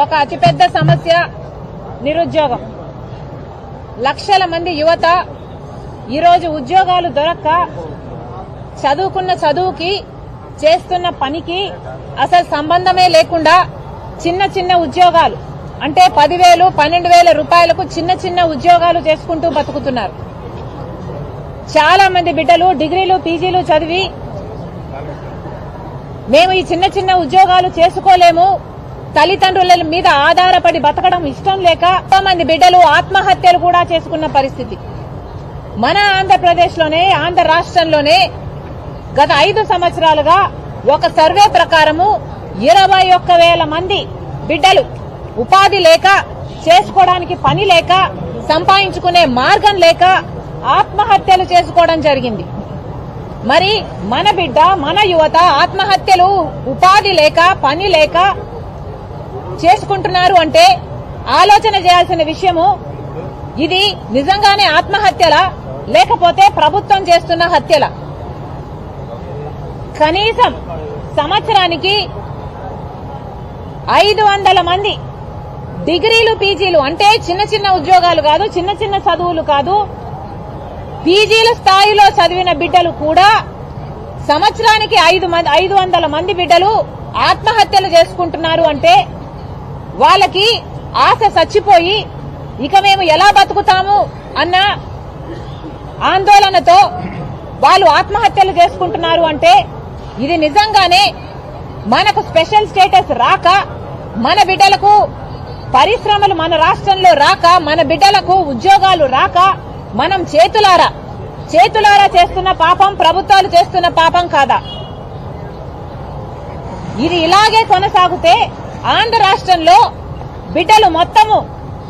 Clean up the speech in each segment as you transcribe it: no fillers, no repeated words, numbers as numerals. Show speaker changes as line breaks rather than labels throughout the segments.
ఒక అతిపెద్ద సమస్య నిరుద్యోగం. లక్షల మంది యువత ఈరోజు ఉద్యోగాలు దొరక్క చదువుకున్న చదువుకి చేస్తున్న పనికి అసలు సంబంధమే లేకుండా చిన్న చిన్న ఉద్యోగాలు అంటే 10,000, 12,000 రూపాయలకు చిన్న చిన్న ఉద్యోగాలు చేసుకుంటూ బతుకుతున్నారు. చాలా మంది బిడ్డలు డిగ్రీలు పీజీలు చదివి మేము ఈ చిన్న చిన్న ఉద్యోగాలు చేసుకోలేము, తల్లిదండ్రుల మీద ఆధారపడి బతకడం ఇష్టం లేక ఎంతో మంది బిడ్డలు ఆత్మహత్యలు కూడా చేసుకున్న పరిస్థితి మన ఆంధ్రప్రదేశ్లోనే, ఆంధ్ర రాష్ట్రంలోనే గత 5 సంవత్సరాలుగా ఒక సర్వే ప్రకారము 21,000 మంది బిడ్డలు ఉపాధి లేక, చేసుకోవడానికి పని లేక, సంపాదించుకునే మార్గం లేక ఆత్మహత్యలు చేసుకోవడం జరిగింది. మరి మన బిడ్డ, మన యువత ఆత్మహత్యలు ఉపాధి లేక, పని లేక చేసుకుంటున్నారు అంటే ఆలోచన చేయాల్సిన విషయము, ఇది నిజంగానే ఆత్మహత్యలా లేకపోతే ప్రభుత్వం చేస్తున్న హత్యలా? కనీసం సంవత్సరానికి 500 మంది డిగ్రీలు పీజీలు అంటే చిన్న చిన్న ఉద్యోగాలు కాదు, చిన్న చిన్న చదువులు కాదు, పీజీల స్థాయిలో చదివిన బిడ్డలు కూడా సంవత్సరానికి 500 మంది బిడ్డలు ఆత్మహత్యలు చేసుకుంటున్నారు అంటే వాళ్ళకి ఆశ చచ్చిపోయి ఇక మేము ఎలా బతుకుతాము అన్న ఆందోళనతో వాళ్ళు ఆత్మహత్యలు చేసుకుంటున్నారు అంటే ఇది నిజంగానే మనకు స్పెషల్ స్టేటస్ రాక, మన బిడ్డలకు పరిశ్రమలు మన రాష్ట్రంలో రాక, మన బిడ్డలకు ఉద్యోగాలు రాక మనం చేతులారా చేస్తున్న పాపం ప్రభుత్వాలు చేస్తున్న పాపం కాదా? ఇది ఇలాగే కొనసాగితే ఆంధ్ర రాష్ట్రంలో బిడ్డలు మొత్తము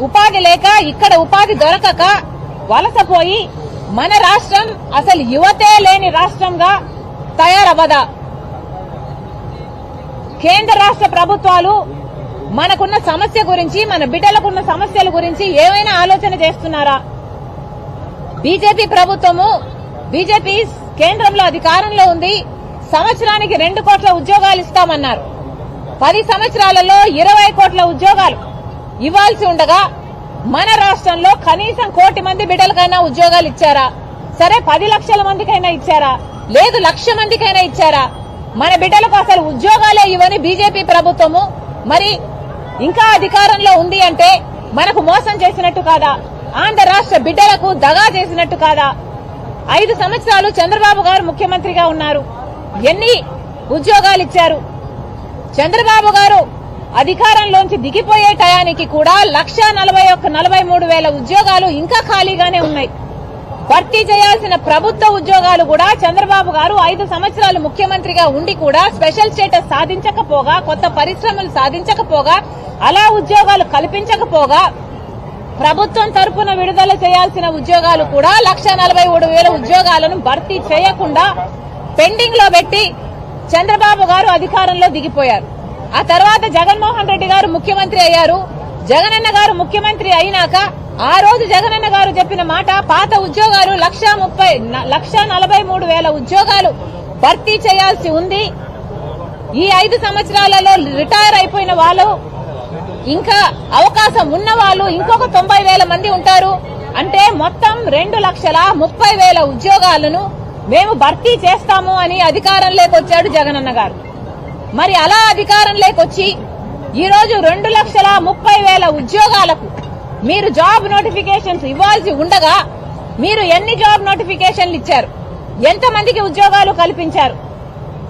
ఉపాధి లేక, ఇక్కడ ఉపాధి దొరకక వలసపోయి మన రాష్ట్రం అసలు యువతే లేని రాష్ట్రంగా తయారవ్వదా? కేంద్ర రాష్ట్ర ప్రభుత్వాలు మనకున్న సమస్య గురించి, మన బిడ్డలకున్న సమస్యల గురించి ఏమైనా ఆలోచన చేస్తున్నారా? బీజేపీ ప్రభుత్వము, బీజేపీ కేంద్రంలో అధికారంలో ఉంది, సంవత్సరానికి 2 కోట్ల ఉద్యోగాలు ఇస్తామన్నారు. 10 సంవత్సరాలలో 20 కోట్ల ఉద్యోగాలు ఇవ్వాల్సి ఉండగా మన రాష్ట్రంలో కనీసం 1 కోటి మంది బిడ్డలకైనా ఉద్యోగాలు ఇచ్చారా? సరే 10 లక్షల మందికైనా ఇచ్చారా? లేదు 1,00,000 మందికైనా ఇచ్చారా? మన బిడ్డలకు అసలు ఉద్యోగాలే ఇవ్వని బీజేపీ ప్రభుత్వము మరి ఇంకా అధికారంలో ఉంది అంటే మనకు మోసం చేసినట్టు కాదా? ఆంధ్ర రాష్ట్ర బిడ్డలకు దగా చేసినట్టు కాదా? 5 సంవత్సరాలు చంద్రబాబు గారు ముఖ్యమంత్రిగా ఉన్నారు. ఎన్ని ఉద్యోగాలు ఇచ్చారు? చంద్రబాబు గారు అధికారంలోంచి దిగిపోయే టయానికి కూడా 1,41,43,000 ఉద్యోగాలు ఇంకా ఖాళీగానే ఉన్నాయి. భర్తీ చేయాల్సిన ప్రభుత్వ ఉద్యోగాలు కూడా చంద్రబాబు గారు 5 సంవత్సరాలు ముఖ్యమంత్రిగా ఉండి కూడా స్పెషల్ స్టేటస్ సాధించకపోగా, కొత్త పరిశ్రమలు సాధించకపోగా, అలా ఉద్యోగాలు కల్పించకపోగా ప్రభుత్వం తరపున విడుదల చేయాల్సిన ఉద్యోగాలు కూడా 1,43,000 ఉద్యోగాలను భర్తీ చేయకుండా పెండింగ్ లో పెట్టి చంద్రబాబు గారు అధికారంలో దిగిపోయారు. ఆ తర్వాత జగన్మోహన్ రెడ్డి గారు ముఖ్యమంత్రి అయ్యారు. జగనన్న గారు ముఖ్యమంత్రి అయినాక ఆ రోజు జగనన్న గారు చెప్పిన మాట, పాత ఉద్యోగాలు 1,43,000 ఉద్యోగాలు భర్తీ చేయాల్సి ఉంది. ఈ 5 సంవత్సరాలలో రిటైర్ అయిపోయిన వాళ్ళు, ఇంకా అవకాశం ఉన్న వాళ్ళు ఇంకొక 90,000 మంది ఉంటారు. అంటే మొత్తం 2,30,000 ఉద్యోగాలను మేము భర్తీ చేస్తాము అని అధికారంలోకి వచ్చాడు జగనన్న గారు. మరి అలా అధికారంలోకి వచ్చి ఈరోజు 2,30,000 ఉద్యోగాలకు మీరు జాబ్ నోటిఫికేషన్స్ ఇవ్వాల్సి ఉండగా మీరు ఎన్ని జాబ్ నోటిఫికేషన్లు ఇచ్చారు? ఎంతమందికి ఉద్యోగాలు కల్పించారు?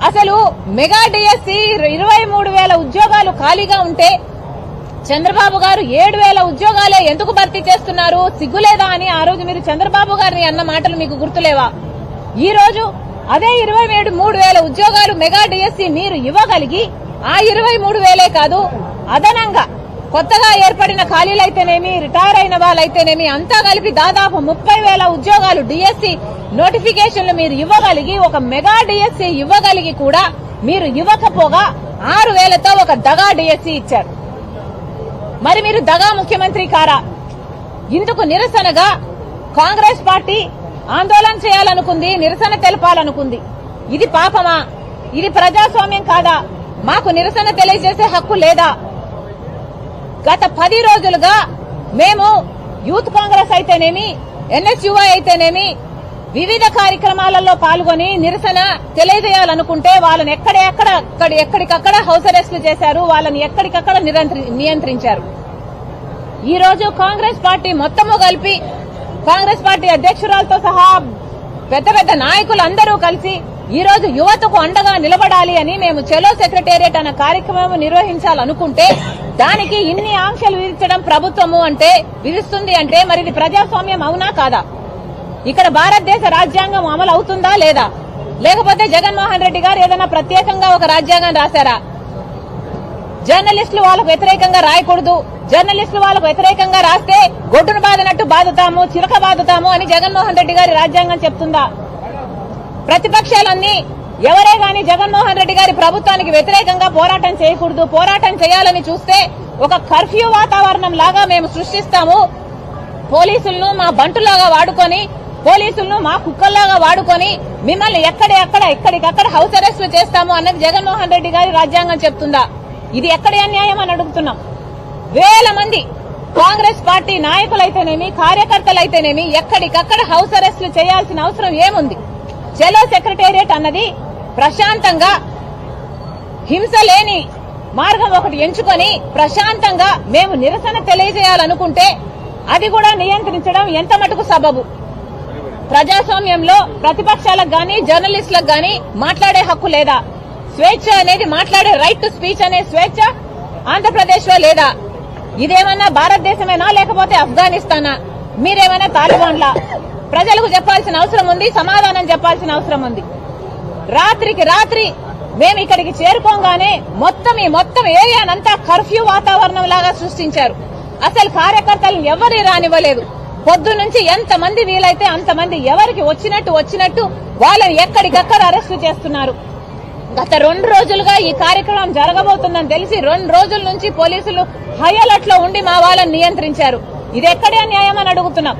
అసలు మెగా డిఎస్సి 23,000 ఉద్యోగాలు ఖాళీగా ఉంటే చంద్రబాబు గారు 7,000 ఉద్యోగాలే ఎందుకు భర్తీ చేస్తున్నారు? సిగ్గులేదా అని ఆ రోజు మీరు చంద్రబాబు గారిని అన్న మాటలు మీకు గుర్తులేవా? ఈ రోజు అదే 23,000 ఉద్యోగాలు మెగా డిఎస్సి మీరు ఇవ్వగలిగి ఆ 23,000 కాదు, అదనంగా కొత్తగా ఏర్పడిన ఖాళీలైతేనేమి, రిటైర్ అయిన వాళ్ళైతేనేమి అంతా కలిపి దాదాపు 30,000 ఉద్యోగాలు డిఎస్సి నోటిఫికేషన్లు మీరు ఇవ్వగలిగి, ఒక మెగా డిఎస్సి ఇవ్వగలిగి కూడా మీరు ఇవ్వకపోగా 6,000తో ఒక దగా డిఎస్సి ఇచ్చారు. మరి మీరు దగా ముఖ్యమంత్రి కారా? ఇందుకు నిరసనగా కాంగ్రెస్ పార్టీ ఆందోళన చేయాలనుకుంది, నిరసన తెలపాలనుకుంది. ఇది పాపమా? ఇది ప్రజాస్వామ్యం కాదా? మాకు నిరసన తెలియజేసే హక్కు లేదా? గత 10 రోజులుగా మేము యూత్ కాంగ్రెస్ అయితేనేమి, ఎన్ఎస్యుఐ అయితేనేమి వివిధ కార్యక్రమాలలో పాల్గొని నిరసన తెలియజేయాలనుకుంటే వాళ్ళని ఎక్కడికక్కడ హౌస్ అరెస్టులు చేశారు, వాళ్ళని ఎక్కడికక్కడ నియంత్రించారు. ఈ రోజు కాంగ్రెస్ పార్టీ మొత్తము కలిపి, కాంగ్రెస్ పార్టీ అధ్యక్షురాలతో సహా పెద్ద పెద్ద నాయకులు అందరూ కలిసి ఈ రోజు యువతకు అండగా నిలబడాలి అని మేము చలో సెక్రటేరియట్ అన్న కార్యక్రమం నిర్వహించాలనుకుంటే దానికి ఇన్ని ఆంక్షలు విధించడం ప్రభుత్వము విధిస్తుంది అంటే మరి ఇది ప్రజాస్వామ్యం అవునా కాదా? ఇక్కడ భారతదేశ రాజ్యాంగం అమలు అవుతుందా లేదా? లేకపోతే జగన్మోహన్ రెడ్డి గారు ఏదైనా ప్రత్యేకంగా ఒక రాజ్యాంగం రాశారా? జర్నలిస్టులు వాళ్ళకు వ్యతిరేకంగా రాయకూడదు, జర్నలిస్టులు వాళ్ళకు వ్యతిరేకంగా రాస్తే గొడ్డును బాదినట్టు బాదుతాము, చిలక బాదుతాము అని జగన్మోహన్ రెడ్డి గారి రాజ్యాంగం చెప్తుందా? ప్రతిపక్షాలన్నీ ఎవరే గాని జగన్మోహన్ రెడ్డి గారి ప్రభుత్వానికి వ్యతిరేకంగా పోరాటం చేయకూడదు, పోరాటం చేయాలని చూస్తే ఒక కర్ఫ్యూ వాతావరణం లాగా మేము సృష్టిస్తాము, పోలీసులను మా బంటులాగా వాడుకొని, పోలీసులను మా కుక్కల్లాగా వాడుకొని మిమ్మల్ని ఎక్కడికక్కడ హౌస్ అరెస్టులు చేస్తాము అన్నది జగన్మోహన్ రెడ్డి గారి రాజ్యాంగం చెప్తుందా? ఇది ఎక్కడి అన్యాయం అని అడుగుతున్నాం. వేల మంది కాంగ్రెస్ పార్టీ నాయకులైతేనేమి, కార్యకర్తలైతేనేమి ఎక్కడికక్కడ హౌస్ అరెస్టులు చేయాల్సిన అవసరం ఏముంది? చలో సెక్రటేరియట్ అన్నది ప్రశాంతంగా హింస లేని మార్గం ఒకటి ఎంచుకొని ప్రశాంతంగా మేము నిరసన తెలియజేయాలనుకుంటే అది కూడా నియంత్రించడం ఎంత మటుకు సబబు? ప్రజాస్వామ్యంలో ప్రతిపక్షాలకు గాని జర్నలిస్టులకు గాని మాట్లాడే హక్కు లేదా? స్వేచ్ఛ అనేది, మాట్లాడే రైట్ టు స్పీచ్ అనే స్వేచ్ఛ ఆంధ్రప్రదేశ్ లో లేదా? ఇదేమన్నా భారతదేశమేనా లేకపోతే ఆఫ్ఘనిస్తానా? మీరేమైనా తాలిబాన్లా? ప్రజలకు చెప్పాల్సిన అవసరం ఉంది, సమాధానం చెప్పాల్సిన అవసరం ఉంది. రాత్రికి రాత్రి మేము ఇక్కడికి చేరుకోగానే మొత్తం ఏరియానంతా కర్ఫ్యూ వాతావరణం లాగా సృష్టించారు. అసలు కార్యకర్తలను ఎవరి రానివ్వలేదు. పొద్దు నుంచి ఎంతమంది వీలైతే అంతమంది ఎవరికి వచ్చినట్టు వాళ్ళని ఎక్కడికక్కడ అరెస్టు చేస్తున్నారు. గత 2 రోజులుగా ఈ కార్యక్రమం జరగబోతుందని తెలిసి 2 రోజుల నుంచి పోలీసులు హై అలర్ట్ లో ఉండి మా వాళ్ళని నియంత్రించారు. ఇది ఎక్కడే న్యాయం అని అడుగుతున్నాం.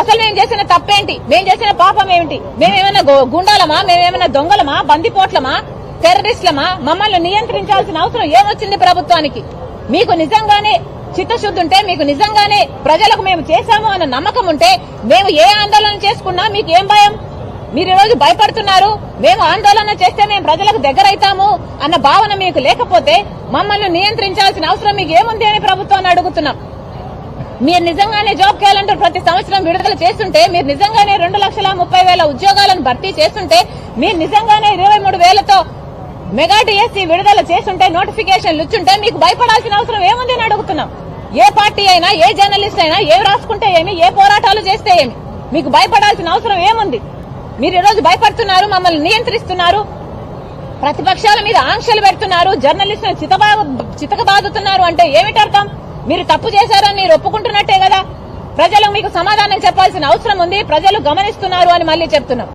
అసలు మేము చేసిన తప్పేంటి? మేము చేసిన పాపం ఏమిటి? మేమేమైనా గుండాలమా? మేమేమైనా దొంగలమా? బందిపోట్లమా? టెర్రరిస్టులమా? మమ్మల్ని నియంత్రించాల్సిన అవసరం ఏమొచ్చింది ప్రభుత్వానికి? మీకు నిజంగానే చిత్తశుద్ధి ఉంటే, మీకు నిజంగానే ప్రజలకు మేము చేశాము అన్న నమ్మకం ఉంటే మేము ఏ ఆందోళన చేసుకున్నా మీకు ఏం భయం? మీరు ఈ రోజు భయపడుతున్నారు. మేము ఆందోళన చేస్తే మేము ప్రజలకు దగ్గరైతాము అన్న భావన మీకు లేకపోతే మమ్మల్ని నియంత్రించాల్సిన అవసరం మీకు ఏముంది అని ప్రభుత్వాన్ని అడుగుతున్నాం. మీరు నిజంగానే జాబ్ క్యాలెండర్ ప్రతి సంవత్సరం విడుదల చేస్తుంటే, మీరు నిజంగానే 2,30,000 ఉద్యోగాలను భర్తీ చేస్తుంటే, మీరు నిజంగానే 23,000తో మెగా డిఎస్సీ విడుదల చేస్తుంటే, నోటిఫికేషన్లు ఇచ్చుంటే మీకు భయపడాల్సిన అవసరం ఏముంది అని అడుగుతున్నాం. ఏ పార్టీ అయినా, ఏ జర్నలిస్ట్ అయినా ఏం రాసుకుంటే ఏమి, ఏ పోరాటాలు చేస్తే ఏమి, మీకు భయపడాల్సిన అవసరం ఏముంది? మీరు ఈ రోజు భయపడుతున్నారు, మమ్మల్ని నియంత్రిస్తున్నారు, ప్రతిపక్షాల మీద ఆంక్షలు పెడుతున్నారు, జర్నలిస్టులను చితకబాదుతున్నారు అంటే ఏమిటి అర్థం? మీరు తప్పు చేశారని మీరు ఒప్పుకుంటున్నట్టే కదా. ప్రజలు మీకు సమాధానం చెప్పాల్సిన అవసరం ఉంది. ప్రజలు గమనిస్తున్నారు అని మళ్ళీ చెప్తున్నాం.